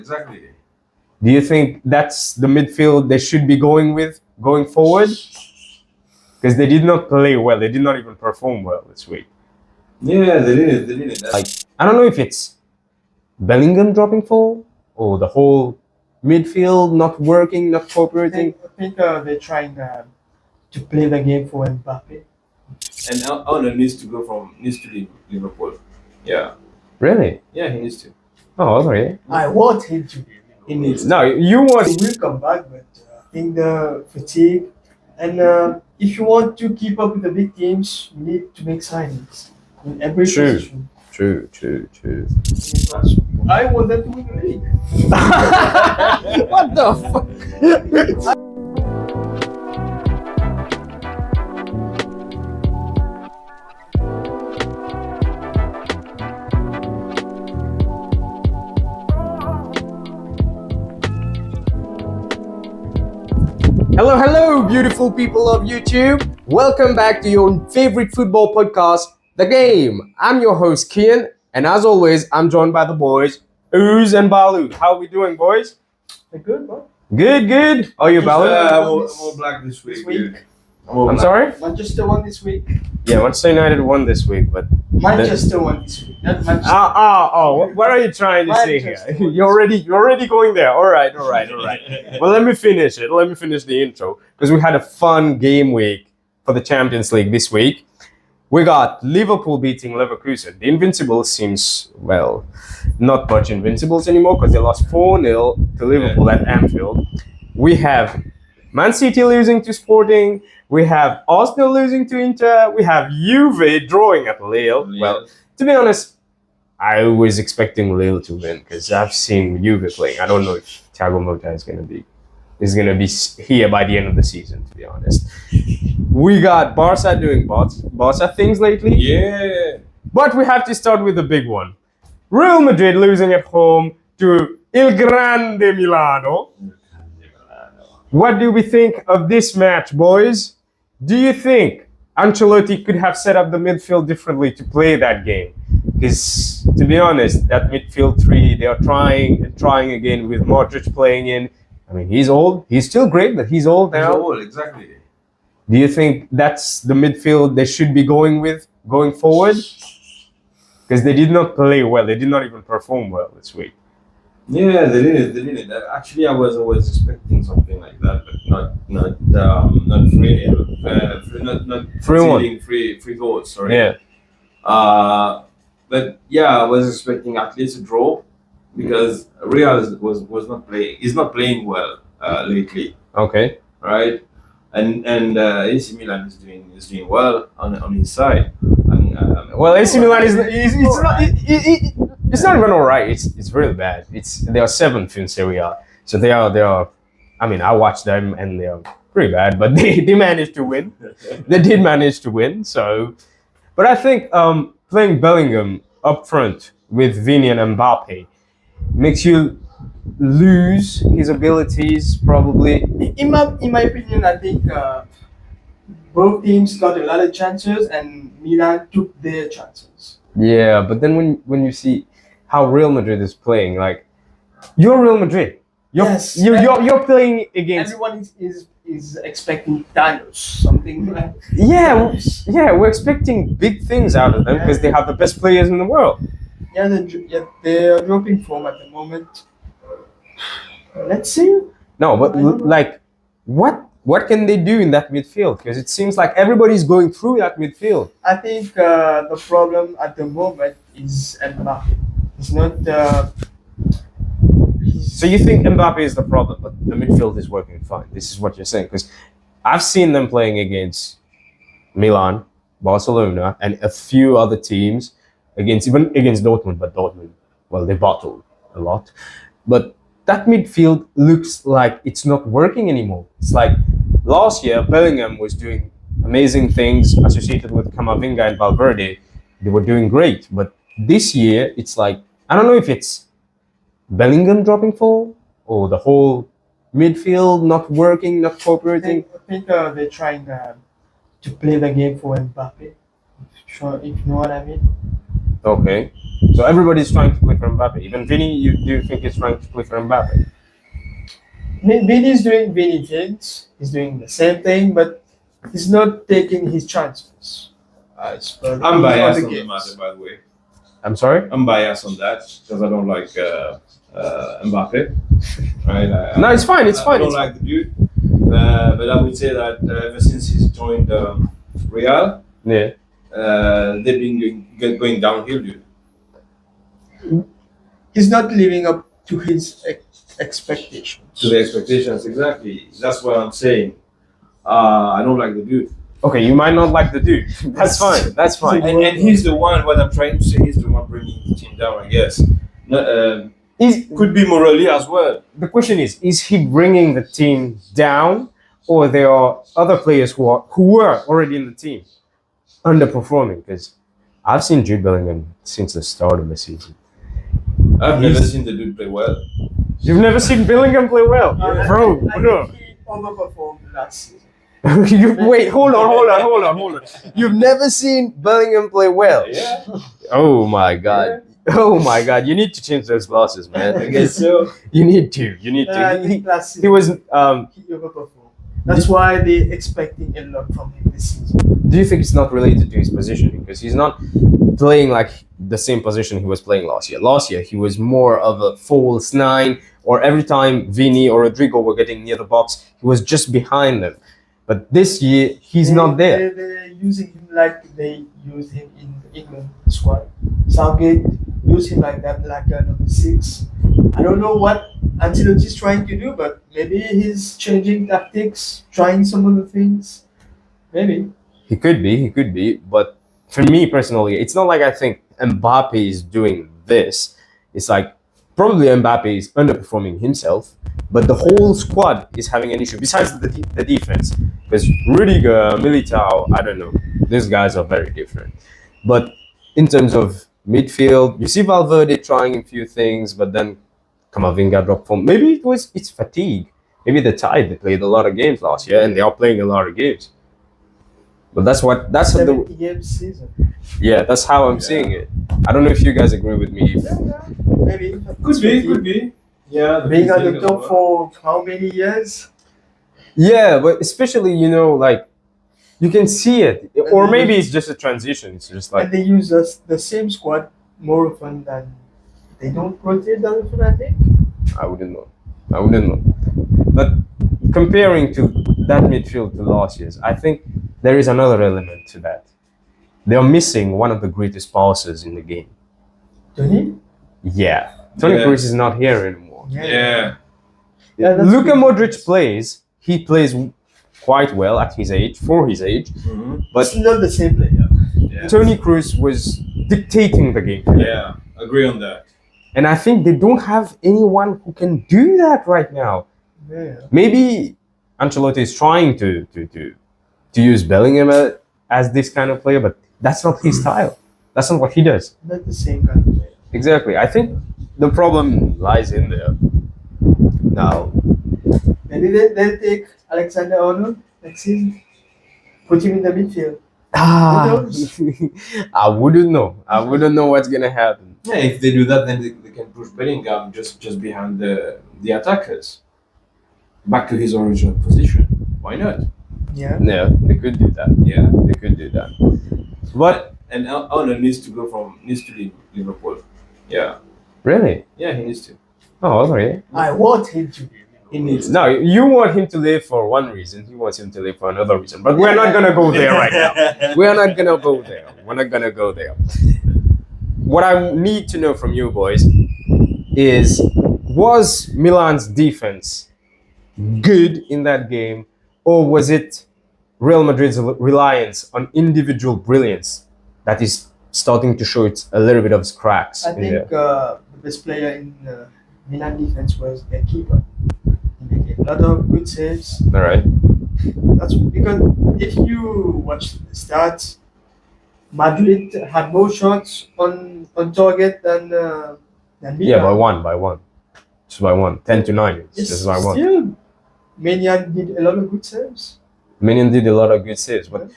Exactly. Do you think that's the midfield they should be going with going forward? Because they did not play well. They did not even perform well this week. Yeah, they did it. Like, I don't know if it's Bellingham dropping fall or the whole midfield not working, not cooperating. I think they're trying to play the game for Mbappe. And Arnold needs to leave Liverpool. Yeah. Really? Yeah, he needs to. Oh, okay. I want him to. He needs to. No, you want. He will come back, but I think the fatigue and if you want to keep up with the big teams, you need to make signings in every True. position. True. I want them to win the league. What the fuck? Hello, beautiful people of YouTube. Welcome back to your favorite football podcast, The Game. I'm your host, Kian, and as always, I'm joined by the boys, Ooze and Ballu. How are we doing, boys? They're good, bro. Good. Are you, Ballu? I'm all black this week. This week. I'm sorry? Manchester won this week. Yeah, Manchester United won this week, but... Manchester won this week, not Manchester. What are you trying to say here? Manchester. You're already going there. All right. Well, let me finish it. Let me finish the intro because we had a fun game week for the Champions League this week. We got Liverpool beating Leverkusen. The Invincibles seems, well, not much Invincibles anymore because they lost 4-0 to Liverpool at Anfield. We have Man City losing to Sporting. We have Arsenal losing to Inter. We have Juve drawing at Lille. Well, to be honest, I was expecting Lille to win because I've seen Juve playing. I don't know if Thiago Motta is gonna be here by the end of the season. To be honest, we got Barca doing Barca things lately. Yeah. But we have to start with the big one. Real Madrid losing at home to Il Grande Milano. What do we think of this match, boys? Do you think Ancelotti could have set up the midfield differently to play that game? Because, to be honest, that midfield three, they are trying again with Modric playing in. I mean, he's old. He's still great, but he's old now. He's old, exactly. Do you think that's the midfield they should be going with going forward? Because they did not play well. They did not even perform well this week. Yeah, they did it. Actually, I was always expecting something like that, but not 3-0. Not 3-1. Free goals. Sorry. Yeah. But yeah, I was expecting at least a draw because Real was not playing. Is not playing well lately. Okay. Right. And AC Milan is doing well on his side. Well, AC Milan it's not even alright. It's really bad. They are 7th in Serie A, so they are. I mean, I watched them and they are pretty bad, but they managed to win. They did manage to win. So, but I think playing Bellingham up front with Vini and Mbappe makes you lose his abilities probably. In my opinion, I think both teams got a lot of chances and Milan took their chances. Yeah, but then when you see how Real Madrid is playing, like you're Real Madrid, you're playing against. Everyone is expecting Thanos, something like. Yeah, we're expecting big things out of them because they have the best players in the world. Yeah, they're dropping form at the moment. Let's see. No, but like, what can they do in that midfield? Because it seems like everybody's going through that midfield. I think the problem at the moment is Mbappe. It's not. So you think Mbappe is the problem, but the midfield is working fine. This is what you're saying because I've seen them playing against Milan, Barcelona, and a few other teams even against Dortmund. But Dortmund, well, they battled a lot, but that midfield looks like it's not working anymore. It's like last year, Bellingham was doing amazing things associated with Camavinga and Valverde. They were doing great. But this year, it's like, I don't know if it's Bellingham dropping fall or the whole midfield not working, not cooperating. I think they're trying to play the game for Mbappe. If you know what I mean. Okay. So everybody's trying to play for Mbappe. Even Vinny, do you think he's trying to play for Mbappe? Vinny's doing Vinny things. He's doing the same thing, but he's not taking his chances. As per I'm the biased other on the games. matter, by the way. I'm sorry? I'm biased on that because I don't like Mbappe. Right? No, it's fine. It's I fine. don't It's like the dude. But I would say that ever since he's joined Real, yeah. they've been going downhill, dude. He's not living up to his expectations. To the expectations, exactly. That's what I'm saying. I don't like the dude. Okay, you might not like the dude. That's fine. That's fine. And he's the one, what I'm trying to say, he's the one bringing the team down, I guess. Could be morally as well. The question is he bringing the team down, or there are other players who were already in the team underperforming? Because I've seen Jude Bellingham since the start of the season. I've never seen the dude play well. You've never seen Bellingham play well, bro. I think he overperformed last season. Wait, hold on. You've never seen Bellingham play well? Yeah. Oh my god. Oh my god. You need to change those glasses, man. I guess so. You need to. I think last season He was. he overperformed. That's why they're expecting a lot from him this season. Do you think it's not related to his positioning? Because he's not playing like the same position he was playing last year. Last year, he was more of a false nine, or every time Vini or Rodrigo were getting near the box, he was just behind them. But this year, he's not there. They're using him like they used him in the England squad. Southgate used him like that, like a number 6. I don't know what Ancelotti's trying to do, but maybe he's changing tactics, trying some of the things. Maybe. He could be. But for me personally, it's not like I think Mbappe is doing this. It's like probably Mbappe is underperforming himself, but the whole squad is having an issue besides the defense. Because Rudiger, Militao, I don't know. These guys are very different. But in terms of midfield, you see Valverde trying a few things, but then Camavinga dropped form. Maybe it's fatigue. Maybe they're tired. They played a lot of games last year, and they are playing a lot of games. But that's 70 game season. that's how I'm seeing it. I don't know if you guys agree with me. Maybe. Could be. Yeah. Being at the top for how many years? Yeah, but especially like you can see it, or maybe it's just a transition. It's just like And they use the same squad more often than they don't rotate that often, I think. I wouldn't know. But comparing to that midfield to last year's, I think there is another element to that. They are missing one of the greatest passers in the game. Tony? Yeah, Toni Yeah. Kroos is not here anymore. Yeah. Yeah, that's Luka good. Modric plays. He plays quite well at his age, for his age. Mm-hmm. But It's not the same player. Yeah. Toni Kroos was dictating the game. Yeah. Agree on that. And I think they don't have anyone who can do that right now. Yeah. Maybe Ancelotti is trying to use Bellingham as this kind of player, but that's not his style. That's not what he does. Not the same kind of player. Exactly. I think the problem lies in there. Now, Maybe they'll take Alexander Arnold next season. Put him in the midfield. I wouldn't know what's gonna happen. Yeah, if they do that, then they can push Bellingham just behind the attackers. Back to his original position. Why not? Yeah. Yeah, they could do that. Yeah. They could do that. But And Arnold needs to leave Liverpool. Yeah. really, Yeah, he needs to. oh, okay. I want him to be. He needs to. No, you want him to live for one reason. He wants him to live for another reason. But we're not gonna go there right now. We're not gonna go there. We're not gonna go there. What I need to know from you boys is, was Milan's defense good in that game, or was it Real Madrid's reliance on individual brilliance that is starting to show a little bit of its cracks? I in think there? the best player in Milan defense was their keeper. He made a lot of good saves. All right. That's because if you watch the stats, Madrid had more shots on target than Milan. Yeah, by one. Just by one. 10-9. It's just by one. Still, Maignan did a lot of good saves. Minion did a lot of good saves, but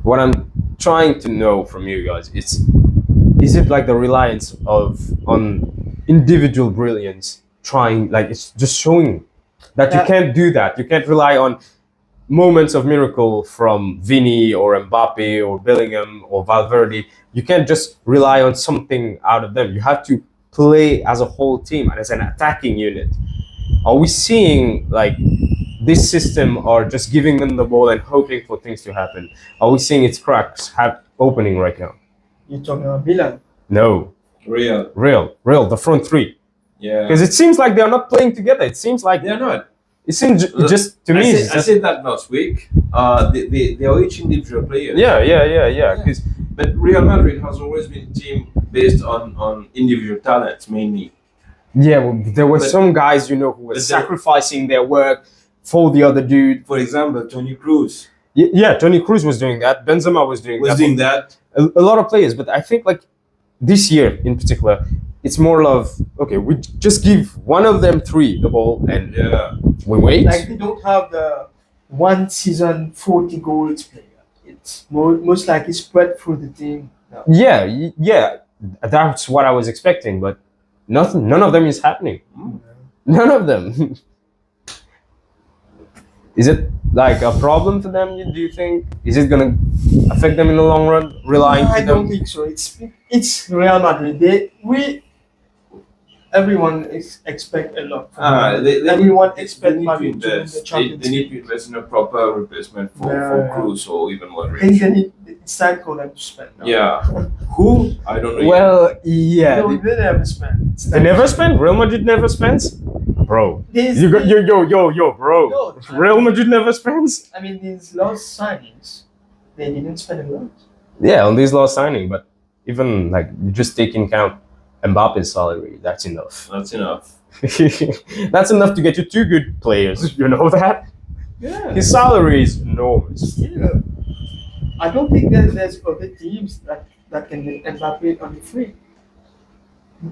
what I'm trying to know from you guys is is it like the reliance on individual brilliance, trying, like, it's just showing that you can't do that. You can't rely on moments of miracle from Vini or Mbappe or Bellingham or Valverde. You can't just rely on something out of them. You have to play as a whole team and as an attacking unit. Are we seeing like this system, or just giving them the ball and hoping for things to happen? Are we seeing its cracks opening right now? You're talking about Milan. No. Real. The front three. Yeah. Because it seems like they are not playing together. It seems like They're not. it seems just to me. I said that last week. They are each individual players. Yeah. 'Cause But Real Madrid has always been a team based on individual talents mainly. yeah, well, there were But- some guys, who were but sacrificing their work for the other dude. For example, Toni Kroos Yeah, Toni Kroos was doing that. Benzema was doing was that. doing that. A lot of players, but I think like this year in particular, it's more of, okay, we just give one of them three the ball and Yeah. we wait. Like they don't have the one season 40 goals player. It's most likely spread through the team. No. Yeah, that's what I was expecting, but none of them is happening. None of them. Is it like a problem for them? Do you think? Is it gonna affect them in the long run? Relying I on don't them? think so. It's Real Madrid. Everyone expect a lot. From them. Everyone expect need to Madrid to win the invest. Champions They need League. to invest in a proper replacement for Kroos or even I Modric. think they need. It's time for them to spend. Now. Yeah. Who? I don't know. yet. Well, yeah. No, they never spend. It's They time never to spend. Real Madrid never spends, bro. These- You got yo, bro. No, Real Madrid never spends. I mean, these last signings, they didn't spend a lot. Yeah, on this last signing, but even like you just take into account Mbappe's salary, that's enough. That's enough. That's enough to get you two good players. You know that? Yeah. His salary is enormous. Yeah. I don't think that there's other teams that can get Mbappe on the free.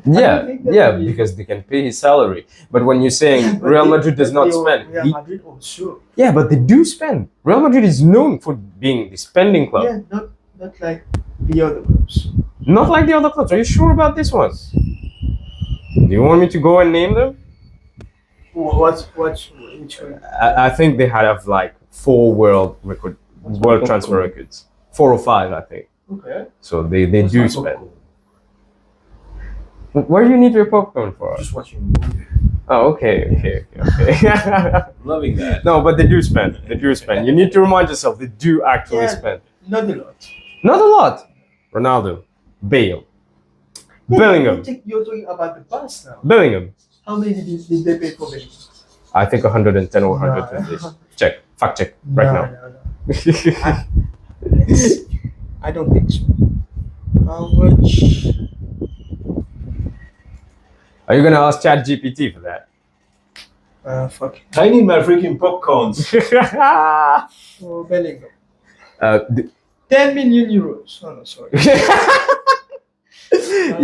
Yeah, think that yeah, would be- because they can pay his salary. But when you're saying But Real they- Madrid does but not they- spend, Real he- Madrid also. yeah, but they do spend. Real Madrid is known for being the spending club, Yeah, not like the other clubs. not like the other clubs. Are you sure about this one? Do you want me to go and name them? Which one? I think they have like 4 world transfer records, 4 or 5, I think. Okay. So they do spend. Where do you need your popcorn for? Just watching a movie. Oh, okay. Loving that. No, but they do spend. They do spend. You need to remind yourself they do actually Yeah. spend. Not a lot. Not a lot. Ronaldo, Bale, Bellingham. You're talking about the past now. Bellingham. How many did they pay for Bellingham? I think 110 or 120. Check. Fact check right now. No. I don't think so. How much? Are you gonna ask ChatGPT for that? Fuck. I need my freaking popcorns. For Bellingham. uh, 10 million euros. Oh, no, sorry.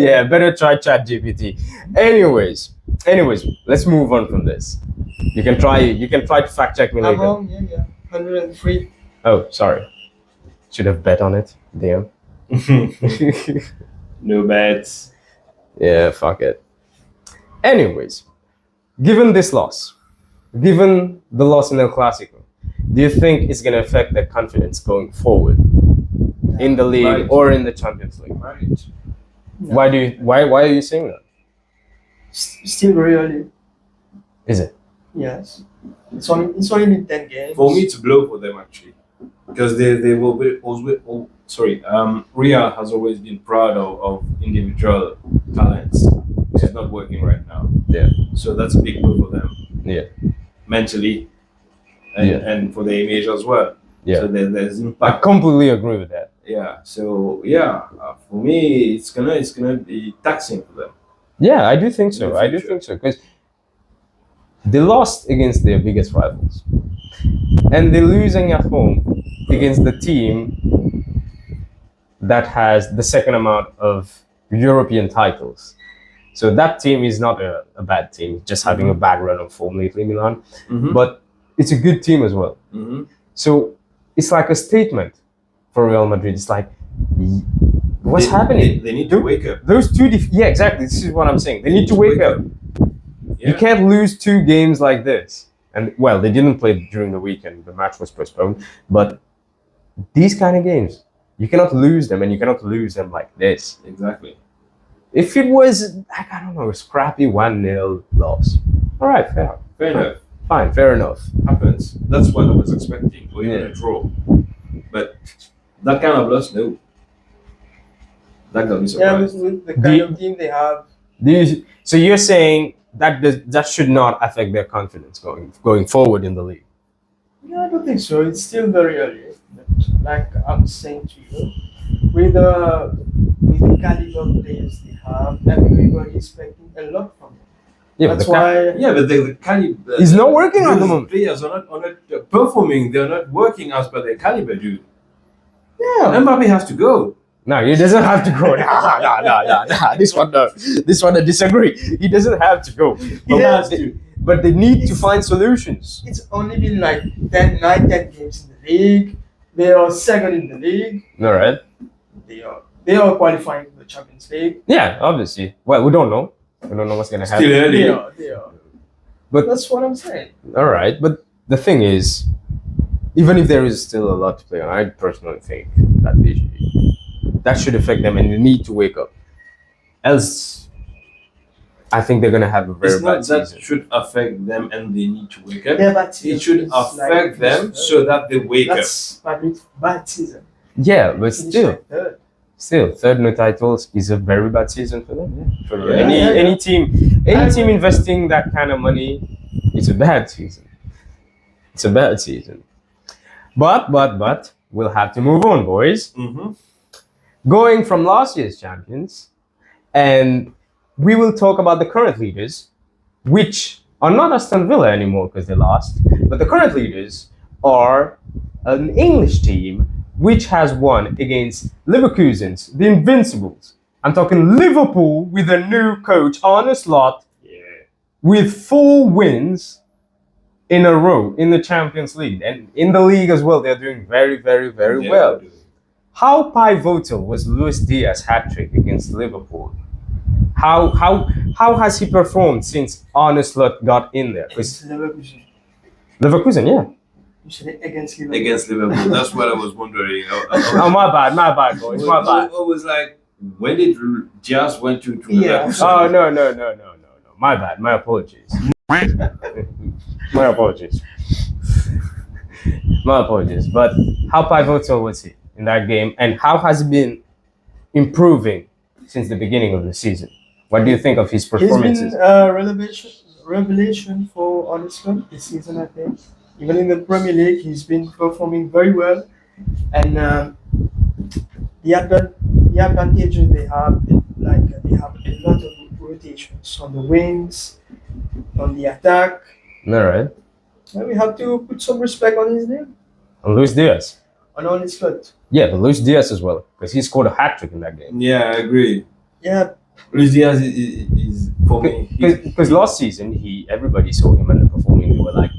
yeah, better try ChatGPT. Anyways, let's move on from this. You can try to fact check me I'm later. wrong, yeah. 103. Oh, sorry. Should have bet on it. Damn. No bets. Yeah, fuck it. Anyways, given this loss, given the loss in El Clasico, do you think it's gonna affect their confidence going forward in the league Right. or in the Champions League? Right. Why are you saying that? Still very early. Is it? Yes. It's only been 10 games. For me, it's a blow for them actually, because they will be always. Real has always been proud of individual talents, which is not working right now. Yeah. So that's a big blow for them. Yeah. Mentally, and for the image as well. Yeah. So there's I impact. completely agree with that. Yeah. So yeah, for me, it's gonna be taxing for them. Yeah, I do think so. In the I do future. think so because they lost against their biggest rivals, and they're losing at home against the team that has the second amount of European titles. So that team is not a bad team, just having a bad run of form lately, Milan. Mm-hmm. But it's a good team as well. Mm-hmm. So it's like a statement for Real Madrid. It's like What's happening? They need to wake up. Those two, yeah, exactly. This is what I'm saying. They need to wake up. Yeah. You can't lose 2 games like this. And well, they didn't play during the weekend. The match was postponed. But these kind of games, you cannot lose them, and you cannot lose them like this. Exactly. If it was, like, I don't know, a scrappy 1-0 loss, all right, fair enough. Fine, fair enough. Happens. That's what I was expecting, or even Yeah. a draw. But that kind of loss, no. That got me Yeah, surprised. with the kind of team they have. So you're saying that should not affect their confidence going forward in the league? Yeah, I don't think so. It's still very early. But like I'm saying to you, with the caliber of players they have, everybody is expecting a lot from them. Yeah, That's why. Yeah, but the caliber. He's not working at the those moment. Players are not performing. They're not working as per their caliber, dude. Yeah. Mbappe has to go. No, he doesn't have to go. Nah. This one I disagree. He doesn't have to go. He has to. But they need to find solutions. It's only been like 10 games in the league. They are second in the league. All right. They are qualifying for the Champions League. Yeah, obviously. Well, we don't know. We don't know what's gonna happen. Still early. They are. But That's what I'm saying. all right. But the thing is, even if there is still a lot to play on, I personally think that that should affect them, and they need to wake up. Else, I think they're gonna have a very It's not bad that season. should affect them and they need to wake up. Yeah, but It should affect them so that they wake up. That's bad season. Yeah, but Finish still. like third. Still, third no titles is a very bad season for them. Yeah. For Yeah, any team investing that kind of money, it's a bad season. It's a bad season. But we'll have to move on, boys. Mm-hmm. Going from last year's champions, and we will talk about the current leaders, which are not Aston Villa anymore because they lost, but the current leaders are an English team which has won against Leverkusen's, the Invincibles. I'm talking Liverpool with a new coach, Arne Slot, with 4 wins in a row in the Champions League. And in the league as well, they're doing very, very, very well. How pivotal was Luis Diaz's hat-trick against Liverpool? How has he performed since Arne Slot got in there? It's Leverkusen. Leverkusen, yeah. You said it against Liverpool. Against Liverpool. That's what I was wondering. Oh, my bad, boys, my bad. I was like, when did Diaz went to Yeah. Leverkusen? Oh, no. My bad, my apologies. My apologies. My apologies. But how pivotal was he in that game, and how has he been improving since the beginning of the season? What do you think of his He's performances? been a revelation for Arne Slot this season, I think. Even in the Premier League, he's been performing very well. And the advantages they have, they have a lot of rotations on the wings, on the attack. All right. And we have to put some respect on his name, And Luis Diaz. on Arne Slot. Yeah, but Luis Diaz as well, because he scored a hat-trick in that game. Yeah, I agree. Yeah, Luis Diaz is for me. Because last season, everybody saw him underperforming. They were like,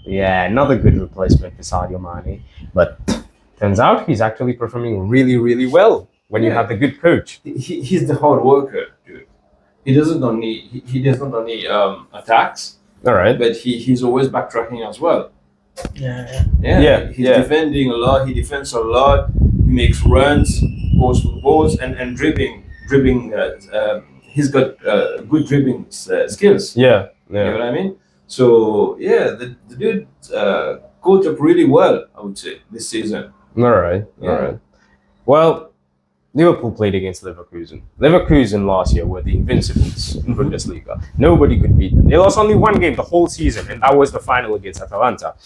yeah, not a good replacement for Sadio Mane. But turns out he's actually performing really, really well when you have the good coach. He's the hard worker, dude. He doesn't only attacks, All right. but he's always backtracking as well. yeah. He's defending a lot. He defends a lot. He makes runs, goes for the balls, and dribbling. He's got good dribbling skills. Yeah. You know what I mean? So yeah, the dude caught up really well, I would say, this season. All right. Well, Liverpool played against Leverkusen. Leverkusen last year were the Invincibles in Bundesliga. Nobody could beat them. They lost only 1 game the whole season, and that was the final against Atalanta.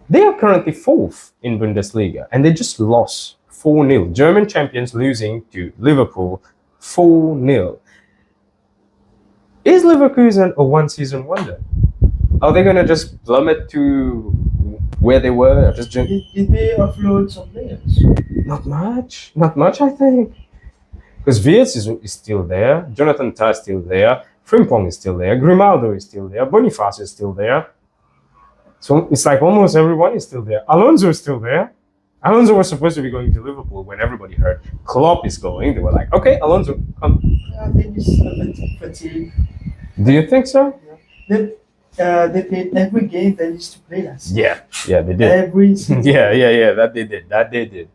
They are currently 4th in Bundesliga, and they just lost 4-0. German champions losing to Liverpool 4-0. Is Leverkusen a one-season wonder? Are they going to just plummet to where they were? Did they offload some players? Not much, I think. Because Wirtz is still there, Jonathan Tah is still there, Frimpong is still there, Grimaldo is still there, Boniface is still there. So it's like almost everyone is still there. Alonso is still there. Alonso was supposed to be going to Liverpool when everybody heard Klopp is going. They were like, okay, Alonso, come. I think it's a bit fatigue. Do you think so? They played every game they used to play last year. Yeah, they did. Every single Yeah, that they did.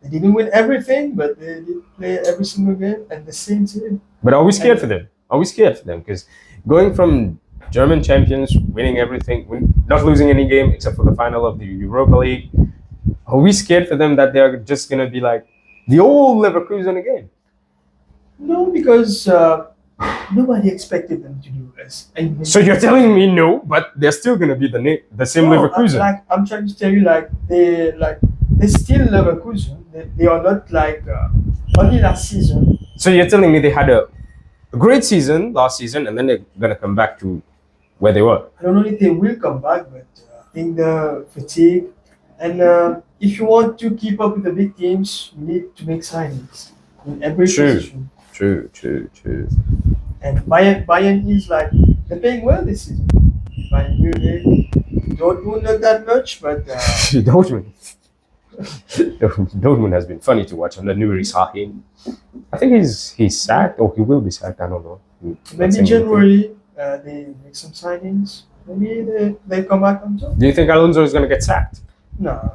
They didn't win everything, but they did play every single game and the same team. But are we scared for them? Are we scared for them? Because going from German champions, winning everything, not losing any game except for the final of the Europa League, are we scared for them that they're just going to be like the old Leverkusen again? No, because nobody expected them to do this. And So you're telling me no, but they're still going to be the same Leverkusen? I'm trying to tell you, they're still Leverkusen. They are not like only last season. So you're telling me they had a great season last season and then they're going to come back to where they were? I don't know if they will come back, but I think the fatigue. And if you want to keep up with the big teams, you need to make signings in every position. True. And Bayern is like, they're playing well this season. Bayern Munich, Dortmund not that much, but Dortmund has been funny to watch under Nuri Sahin. I think he's sacked, or he will be sacked. I don't know. Maybe in January they make some signings. Maybe they come back on top. Do you think Alonso is going to get sacked? No,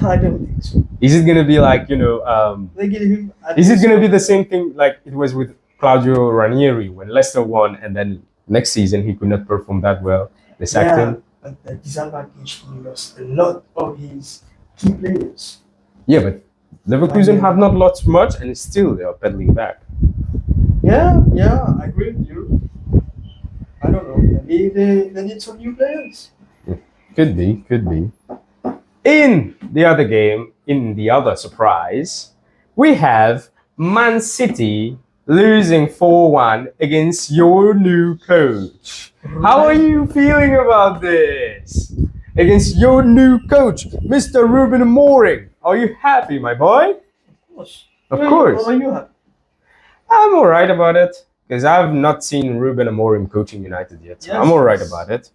I don't think so. Is it going to be like They give him. Is it going to be the same thing like it was with Claudio Ranieri when Leicester won, and then next season he could not perform that well? They sacked him. But the disadvantage, he lost a lot of his key players. Yeah, but Leverkusen have not lost much, and still they are pedaling back. Yeah, I agree with you. I don't know. Maybe they need some new players. Could be. In the other game, in the other surprise, we have Man City losing 4-1 against your new coach. How are you feeling about this? Against your new coach, Mr. Ruben Amorim. Are you happy, my boy? Of course. Are you happy? I'm alright about it. Because I've not seen Ruben Amorim coaching United yet. So Yes, I'm alright about it.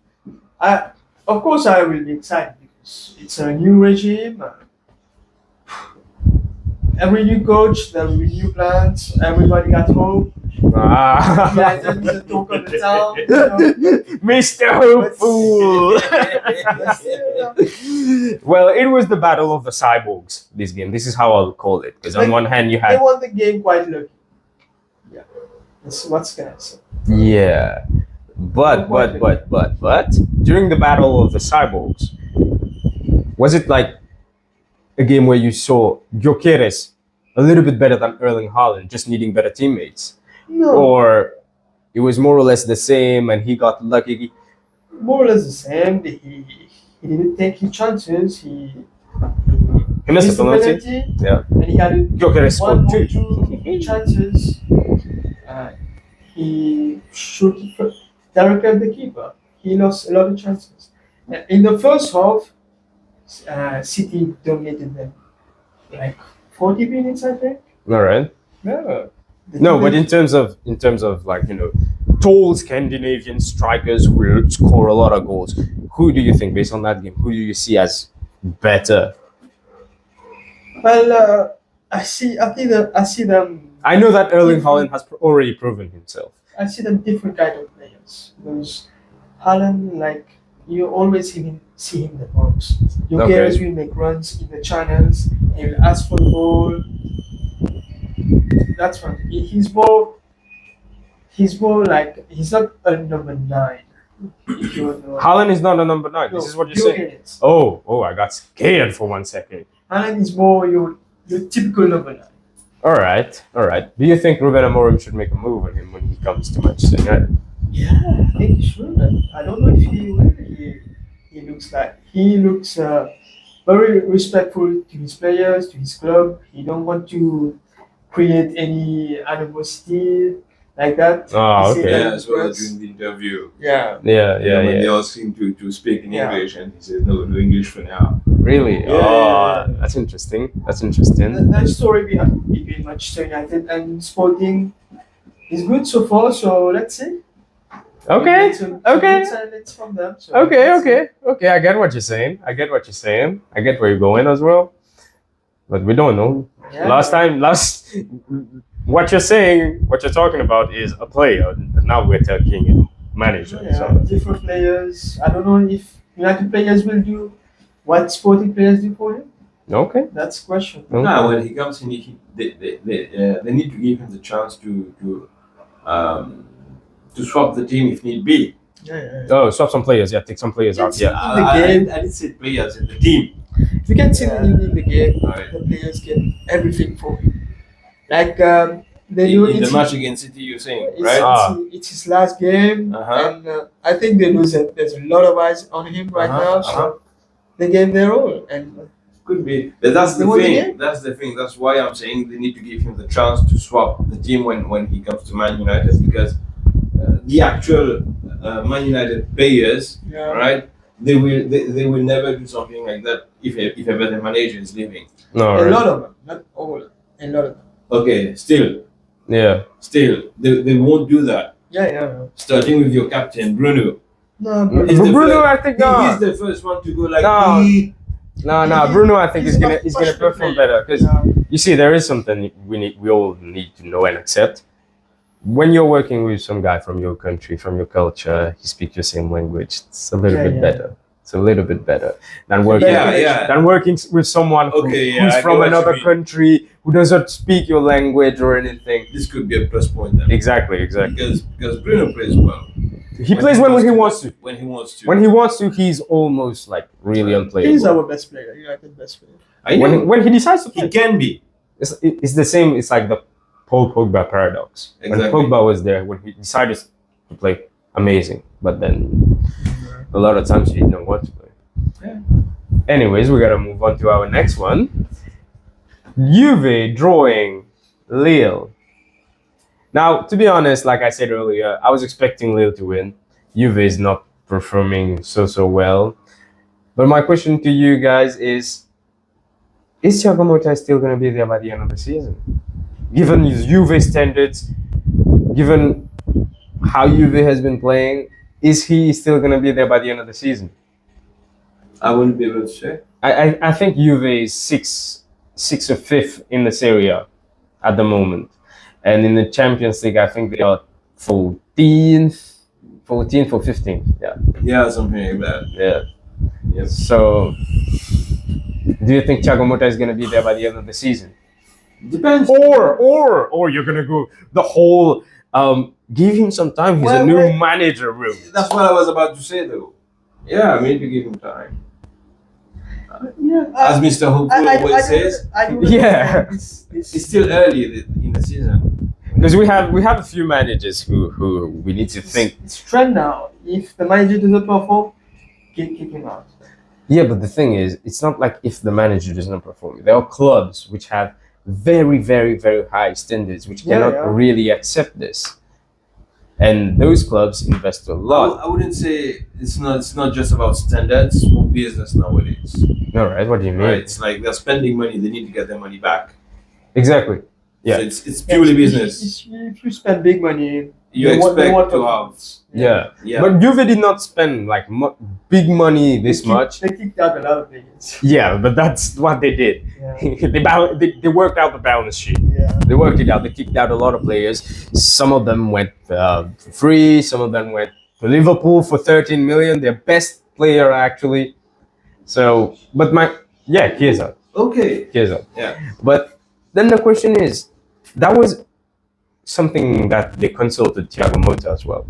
Of course, I will be excited because it's a new regime. Every new coach, there will be new plans. Everybody got hope. United is the talk of the town. Mr. Hopeful! Well, it was the battle of the cyborgs, this game. This is how I'll call it. Because on one hand, you They had. won the game quite lucky. Yeah. That's what's can I say? Yeah. But, during the battle of the cyborgs, was it like a game where you saw Gyökeres a little bit better than Erling Haaland, just needing better teammates? No. Or it was more or less the same and he got lucky? More or less the same. He didn't take his chances. He missed missed a the penalty. Yeah. And he had Gyökeres one scored or two. two chances. He shoot directly at the keeper. He lost a lot of chances. In the first half, City dominated them. Like 40 minutes, I think. All right. Yeah. No, but in terms of like, tall Scandinavian strikers who will score a lot of goals, who do you think, based on that game, who do you see as better? Well, I see them. I know that Erling Haaland has already proven himself. I see them different kind of players. Because Haaland, like, you always see him in the box. Gyökeres will make runs in the channels. He will ask for the ball. That's one. He's more like, he's not a number 9. If you know. Haaland is not a number 9. This is what you're saying. Oh, I got scared for 1 second. Haaland is more your typical number 9. All right. Do you think Ruben Amorim should make a move on him when he comes to Manchester United? Yeah, I think he should. But I don't know if he will. He looks very respectful to his players, to his club. He don't want to create any animosity like that. Oh, okay. Yeah, as well during the interview. Yeah. When they asked him to speak in English, and he said, no English for now. Really? Yeah. Oh, that's interesting. The story between Manchester United and Sporting is good so far. So let's see. Okay, We get some okay. good signings from them. So Okay, let's see. okay. I get what you're saying. I get where you're going as well. But we don't know. Yeah. What you're saying, what you're talking about is a player. Now we're talking manager. Yeah, So different players. I don't know if United players will do what Sporting players do for him. okay. That's the question. Okay. No, when he comes in, they need to give him the chance to swap the team if need be. Yeah. Oh, swap some players. Yeah, take some players out. Yeah. The game. I didn't say players in the team. If you can see in the game, Right. the players get everything for him. Like they In, do in the it's, match against City, you're saying, it's, right? it's his last game, Uh-huh. and I think they lose it. There's a lot of eyes on him right now, so they gave their all. And Could be. But that's They the won the thing. game? That's the thing. That's why I'm saying they need to give him the chance to swap the team when he comes to Man United, because the actual Man United players, yeah, right? They will never do something like that if a better manager is leaving. No. a Right. lot of them, not all, a lot of them. Okay, still Yeah. they won't do that. Yeah. Starting with your captain Bruno. No, He's the Bruno, first- I think no. He's the first one to go like. No. "Ee." No. Bruno, I think He's he's a gonna professional perform player. better because Yeah. you see there is something we all need to know and accept. When you're working with some guy from your country, from your culture, he speaks your same language. It's a little bit better. It's a little bit better than working. Yeah. Than working with someone Okay, yeah, who's I get from what you another mean. country who doesn't speak your language or anything. This could be a plus point then. Exactly. Because Bruno plays well. He plays well when he wants to. When he wants to. When he wants to, he's almost like really unplayable. He's our best player, United best player. I know. When he decides to play. He can be. It's the same. It's like the Paul Pogba paradox. Exactly. When Pogba was there, when he decided to play, amazing. But then a lot of times he didn't know what to play. Yeah. Anyways, we gotta move on to our next one. Juve drawing Lille. Now, to be honest, like I said earlier, I was expecting Lille to win. Juve is not performing so well. But my question to you guys is Thiago Motta still going to be there by the end of the season? Given his Juve standards, given how Juve has been playing, is he still going to be there by the end of the season? I wouldn't be able to say. I think Juve is sixth or fifth in the Serie A at the moment. And in the Champions League, I think they are 14th or 15th. Yeah. Yeah, something like that. Yeah. Yep. So, do you think Thiago Motta is going to be there by the end of the season? Depends. Or you're going to go the whole, give him some time. He's a new manager, bro. That's what I was about to say though. Yeah, maybe give him time. As Mr. Hopeful always says, Yeah. it's still early in the season. Because we have a few managers who we need to think. It's trend now. If the manager doesn't perform, kick him out. Yeah, but the thing is, it's not like if the manager does not perform. There are clubs which have very, very, very high standards, which cannot really accept this. And those clubs invest a lot. I wouldn't say it's not just about standards. It's more business nowadays. All right, what do you mean? Right? It's like they're spending money. They need to get their money back. Exactly. Yeah. So it's purely business. If you spend big money, You they want expect to performance. Yeah. But Juve did not spend like big money this much. They kicked out a lot of players. Yeah, but that's what they did. Yeah. they worked out the balance sheet. Yeah. They worked it out. They kicked out a lot of players. Some of them went for free. Some of them went to Liverpool for 13 million. Their best player actually. So, but Chiesa. Okay. Chiesa. Yeah. But then the question is, that was something that they consulted Thiago Motta as well.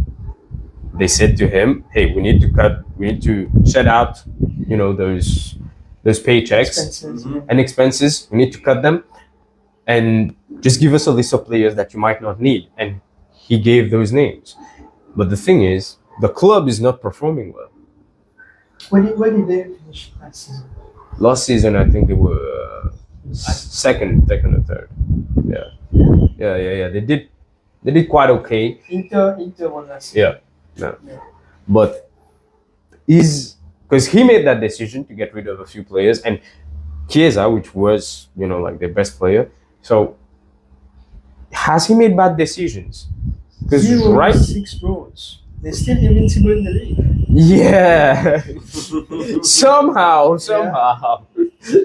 They said to him, "Hey, we need to shed out, those paychecks Expenses. and expenses. We need to cut them, and just give us a list of players that you might not need." And he gave those names. But the thing is, the club is not performing well. When did they finish last season? Last season, I think they were second or third. Yeah. They did quite okay. Inter won last season. Yeah. But because he made that decision to get rid of a few players, and Chiesa, which was like their best player. So has he made bad decisions? Because 6 draws. they're still invincible in the league. Yeah.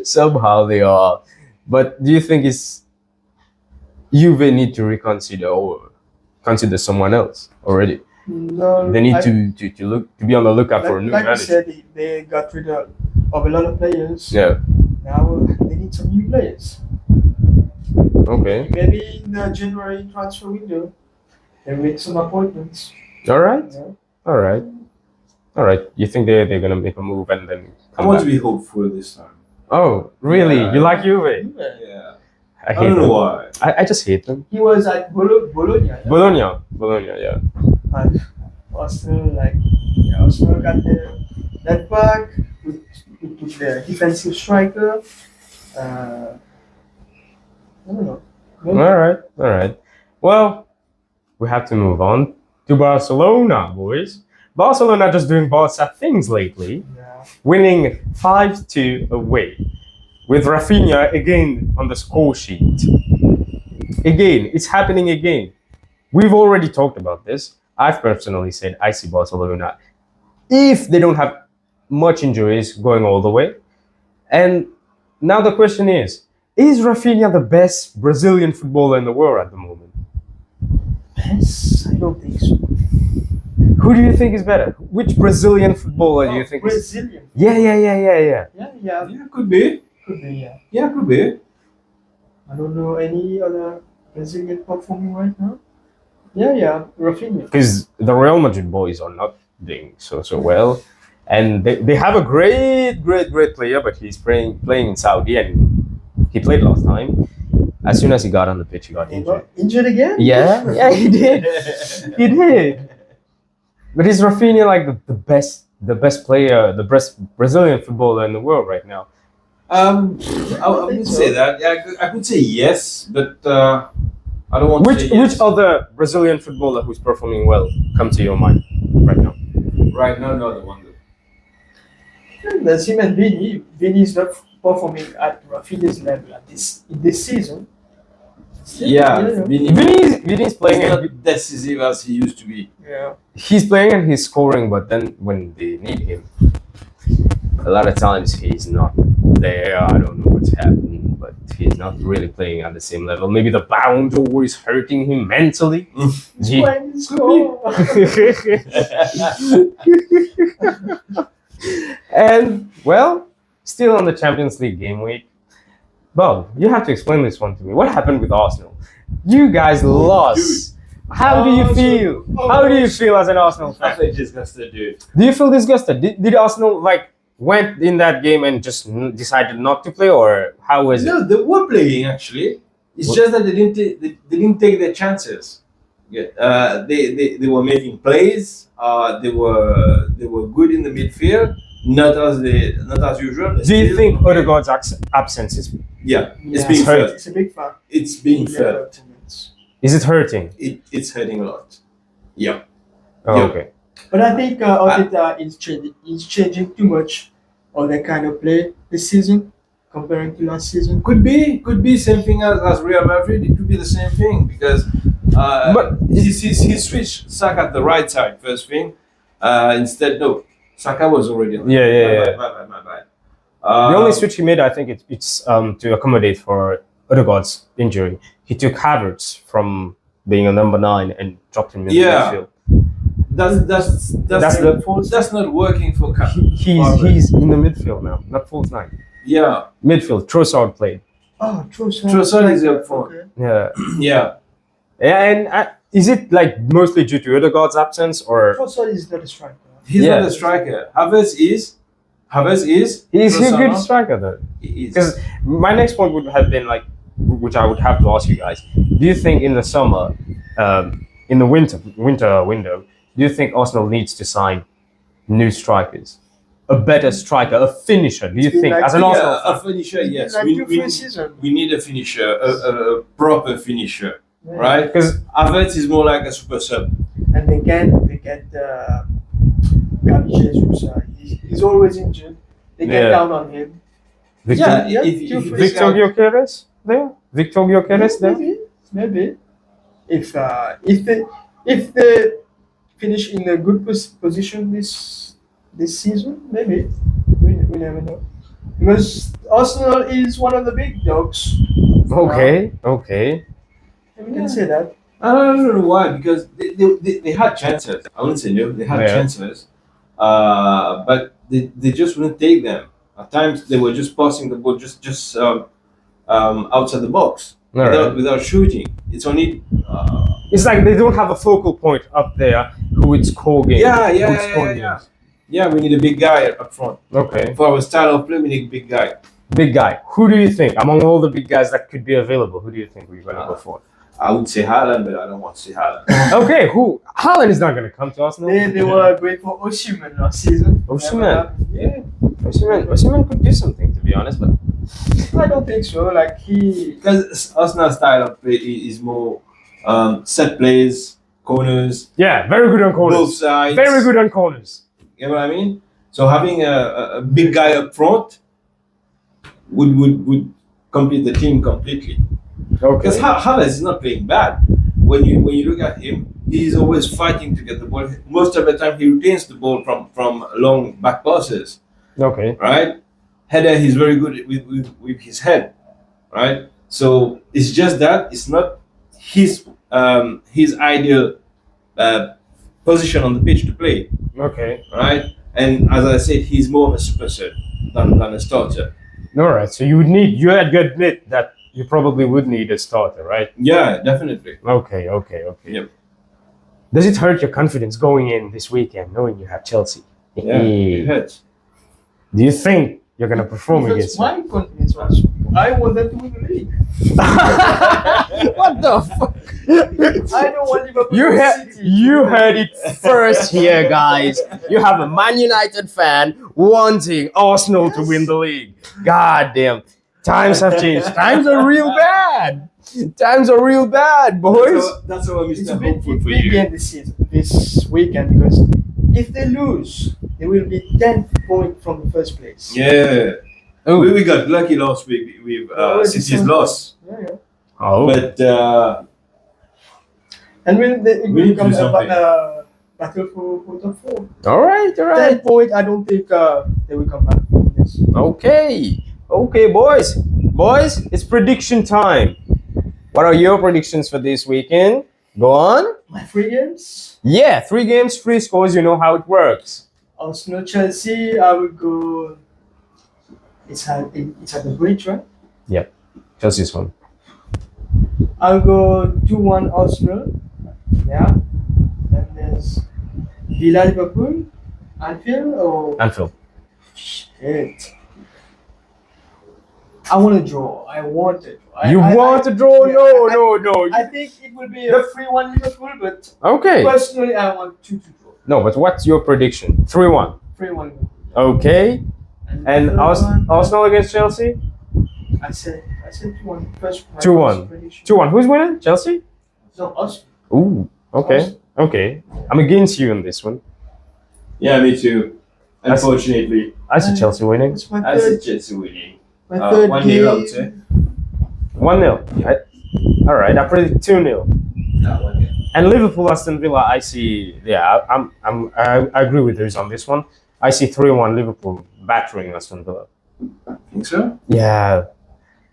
somehow they are. But do you think it's Juve need to reconsider or consider someone else already? No, They need to look to be on the lookout for a new like you manager. said, they got rid of a lot of players. Yeah. Now they need some new players. Okay. Maybe in the January transfer window, they make some appointments. All right. Yeah. All right. All right. You think they're gonna make a move and then I come want back? to be hopeful this time. Oh, really? Yeah. You like Juve? Yeah. I I hate don't know them. why. I just hate them. He was at Bologna. Yeah? Bologna, yeah. And Arsenal got that back. We took the defensive striker. I don't know. All right. Well, we have to move on to Barcelona, boys. Barcelona just doing Barca things lately, Yeah. winning 5-2 away, with Rafinha again on the score sheet. Again, it's happening again. We've already talked about this. I've personally said I see Barcelona, if they don't have much injuries, going all the way. And now the question is Rafinha the best Brazilian footballer in the world at the moment? Yes, I don't think so. Who do you think is better? Which Brazilian footballer do you think is... Brazilian? Yeah. Yeah. Yeah, could be. Could be, yeah. Yeah, could be. I don't know any other Brazilian performing right now. Yeah, Rafinha. Because the Real Madrid boys are not doing so well. And they have a great player, but he's playing in Saudi and he played last time. As soon as he got on the pitch, he got He injured. got injured again? Yeah, he did. He did. But is Rafinha like the best player, the best Brazilian footballer in the world right now? I would say that. Yeah, I could say yes, but I don't want to say yes. Which other Brazilian footballer who's performing well come to your mind right now? Right now, not the one. That's him and Vini. Vini is not performing at Rafinha's level in this season. Yeah, Vini's playing he's and not decisive as he used to be. Yeah. he's playing and he's scoring, but then when they need him, a lot of times he's not there. I don't know what's happening, but he's not really playing at the same level. Maybe the boundary is hurting him mentally. Gee. When he score. And well, still on the Champions League game week. Bob, you have to explain this one to me. What happened with Arsenal? You guys lost. How do you feel? How do you feel as an Arsenal fan? I feel disgusted, dude. Do you feel disgusted? Did Arsenal went in that game and just decided not to play, or how was it? No, they were playing actually. It's just that they didn't take their chances. Yeah, they were making plays. They were good in the midfield. Not as usual. Do you think Odegaard's absence is It's being felt. It's a big fact. It's being felt. Is it hurting? It's hurting a lot. Yeah. Oh, Yeah. okay. But I think Arteta is changing too much on that kind of play this season comparing to last season. Could be same thing as Real Madrid. It could be the same thing because But he switched Saka at the right side first thing. Instead, no, Saka was already on. Yeah. My bad. The only switch he made, I think it's to accommodate for Odegaard's injury. He took Havertz from being a number 9 and dropped him in the midfield. That's not working for He's in the midfield now, not false 9. Yeah. Midfield, Trossard played. Oh, Trossard is up front. Okay. Yeah. Yeah. And is it like mostly due to Odegaard's absence, or Trossard is not a striker. He's Yeah. not a striker. Havertz is. is he a Trossard good not? striker though? He is. Because my next point would have been which I would have to ask you guys. Do you think in the summer, in the winter window, do you think Arsenal needs to sign new strikers? A better striker, a finisher, do you It's been think? like- As an Arsenal Yeah, a fan? finisher, yes. Like We, two we, full season. we need a finisher, a proper finisher, Yeah. right? Because Havertz is more like a super sub. And they get Gabi Jesus. He's always injured. They get Yeah. down on him. Victor, Yeah, if two this Victor guy- Gyökeres there? Victor Gyökeres there? Maybe. If they finish in a good position this season? Maybe. We never know. Because Arsenal is one of the big dogs. Okay. We can say that. I don't know why, because they had chances. I wouldn't say no, they had chances. But they just wouldn't take them. At times they were just passing the ball just outside the box without shooting. It's only It's like they don't have a focal point up there who would score games. Yeah. Yeah, we need a big guy up front. Okay. For our style of play, we need a big guy. Big guy. Who do you think, among all the big guys that could be available, who do you think we're going to go for? I would say Haaland, but I don't want to say Haaland. Okay, who? Haaland is not going to come to Arsenal. They were great for Osimhen last season. Osimhen? Yeah. Osimhen could do something, to be honest, but I don't think so. Like because Arsenal's style of play is more set plays, corners. Yeah, very good on corners. Both sides. Very good on corners. You know what I mean? So having a big guy up front would complete the team completely. Okay. Because Havertz is not playing bad. When you look at him, he's always fighting to get the ball. Most of the time, he retains the ball from long back passes. Okay. Right? Header, he's very good with his head. Right? So it's just that it's not his ideal position on the pitch to play. Okay. Right? And as I said, he's more of a super sub than a starter. All right. So you admit that you probably would need a starter, right? Yeah, definitely. Okay. Yep. Does it hurt your confidence going in this weekend, knowing you have Chelsea? Yeah, it hurts. Do you think you're going to perform against my confidence was I want them to win the league. What the fuck? I don't want Liverpool You heard it first here, guys. You have a Man United fan wanting Arsenal to win the league. God damn. Times have changed. Times are real bad. Boys. That's why It's Mr. a big Hopeful for you. game this weekend because if they lose, they will be 10 points from the first place. Yeah. Oh. We got lucky last week with City's loss. Yeah. Oh. But And when We it need to becomes do a something. battle for top 4. All right. 10 points, I don't think they will come back from this. Okay, boys, it's prediction time. What are your predictions for this weekend? Go on. My 3 games. Yeah, 3 games, 3 scores. You know how it works. Arsenal, Chelsea, I will go. It's at the bridge, right? Chelsea's one. I'll go 2-1 Arsenal. Yeah. Then there's Villa, Liverpool, Anfield, or Anfield. shit. I want to draw. I want it. You want to draw? yeah, No. I think it will be a 3-1 Liverpool, but Okay. personally, I want 2 to draw. No, but what's your prediction? 3-1. 3-1 Liverpool. Okay. And third one, Arsenal against Chelsea? I said 2-1. First 2-1. prediction. 2-1. Who's winning? Chelsea? No, Arsenal. Ooh. Okay. I'm against you on this one. yeah, me too. Unfortunately, I see Chelsea winning. It's my I said third, Chelsea winning. my third 1-0, game. I would say. 1-0. All right. I predict 2-0. No, 1-0. And Liverpool, Aston Villa, I see. Yeah, I agree with you on this one. I see 3-1 Liverpool battering Aston Villa. Think so? Yeah,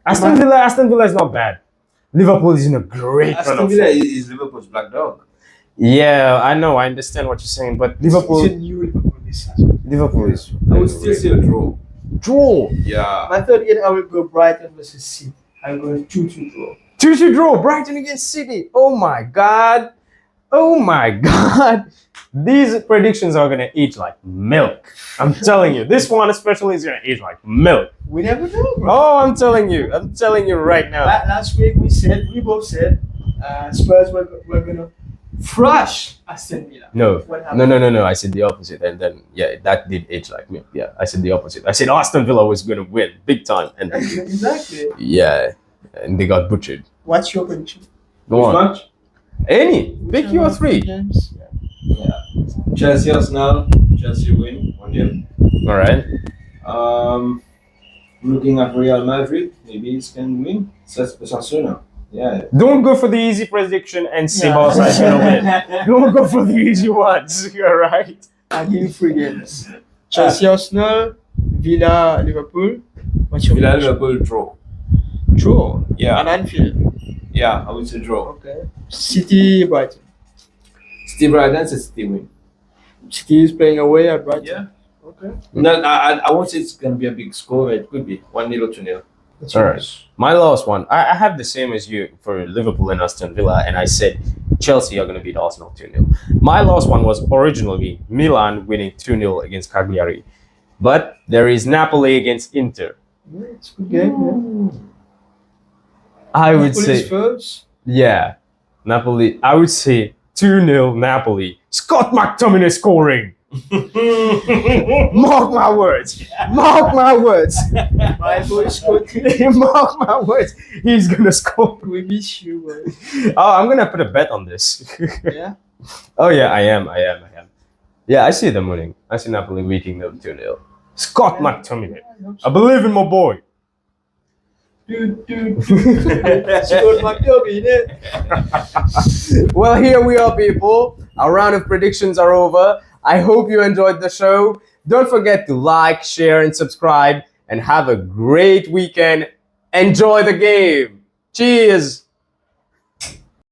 Aston Villa is not bad. Liverpool is in a great run Aston of Villa form. is Liverpool's black dog. Yeah, I know. I understand what you're saying, but Liverpool It's a new Liverpool this season. is. I would still say a draw. Draw. Yeah. My third game, I will go Brighton versus City. I will go 2-2 draw. 2-2 draw. Brighton against City. Oh my god. These predictions are gonna eat like milk. I'm telling you. This one especially is gonna eat like milk. We never know, bro. Oh, I'm telling you right now. Last week we both said Spurs were gonna thrash Aston Villa. No. What happened? No. I said the opposite, and then that did age like me. Yeah, I said the opposite. I said Aston Villa was gonna win big time, and Exactly. yeah, and they got butchered. What's your prediction? Go Which on. match? Any? Pick your 3. Games. Yeah. Chelsea, Arsenal. Chelsea win 1-0. All right. Looking at Real Madrid, maybe it can win. Barcelona. Yeah. Don't go for the easy prediction and say Barca is gonna win. Don't go for the easy ones. All right. I give you 3 games. Chelsea, Arsenal, Villa, Liverpool. What's your Villa prediction? Liverpool draw. Draw. Yeah. And Anfield. Yeah, I would say draw. Okay. City, Brighton. City Brighton, City win. City is playing away at Brighton. Yeah. Okay. No, I won't say it's gonna be a big score. It could be 1-0 or 2-0. That's All yours. right. My last one. I have the same as you for Liverpool and Aston Villa, and I said Chelsea are going to beat Arsenal 2-0. My last one was originally Milan winning 2-0 against Cagliari. But there is Napoli against Inter. Yeah, it's a good game. I would Napoli say, is first. yeah, Napoli. I would say 2-0 Napoli. Scott McTominay scoring. Mark my words. Mark my words. My boy scored. Mark my words. He's going to score. We miss you, boy. Oh, I'm going to put a bet on this. Yeah. Oh, yeah, I am. Yeah, I see them winning. I see Napoli beating them 2-0. Scott McTominay. I believe in my boy. Scored McTominay. Well, here we are, people. Our round of predictions are over. I hope you enjoyed the show. Don't forget to like, share, and subscribe. And have a great weekend. Enjoy the game. Cheers.